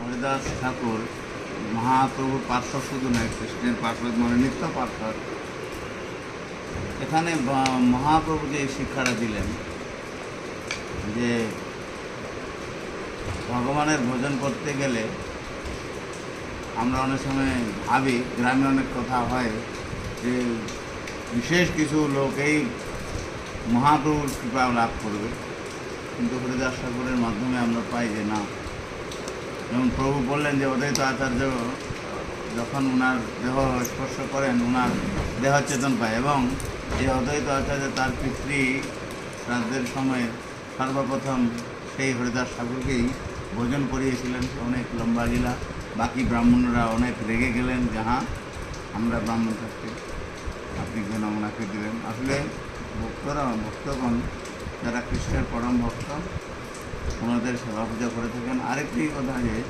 হরিদাস ঠাকুর মহাপ্রভুর পার্শ্বদ শুধু নয়, কৃষ্ণের পার্শ্বদ মানে নিত্য পার্শ্বদ। এখানে মহাপ্রভু যে শিক্ষাটা দিলেন যে ভগবানের ভোজন করতে গেলে আমরা অনেক সময় ভাবি, গ্রামে অনেক কথা হয় যে বিশেষ কিছু লোক এই মহাপ্রভুর কৃপা লাভ করবে, কিন্তু হরিদাস ঠাকুরের মাধ্যমে আমরা পাই যে না। যেমন প্রভু বললেন যে অদ্বৈত আচার্য যখন ওনার দেহ স্পর্শ করেন ওনার দেহ চেতন পায়, এবং এই অদ্বৈত আচার্য তার পিতৃ শ্রাদ্ধের সময় সর্বপ্রথম সেই হরিদাস ঠাকুরকেই ভোজন করিয়েছিলেন। অনেক লম্বা লীলা, বাকি ব্রাহ্মণরা অনেক রেগে গেলেন যে হ্যাঁ আমরা ব্রাহ্মণ থাকতে আপনি কেন ওনাকে দিলেন। আসলে ভক্তগণ যারা কৃষ্ণের পরম ভক্ত ওনাদের সেবা পূজা করে থাকেন। আরেকটি কথা যে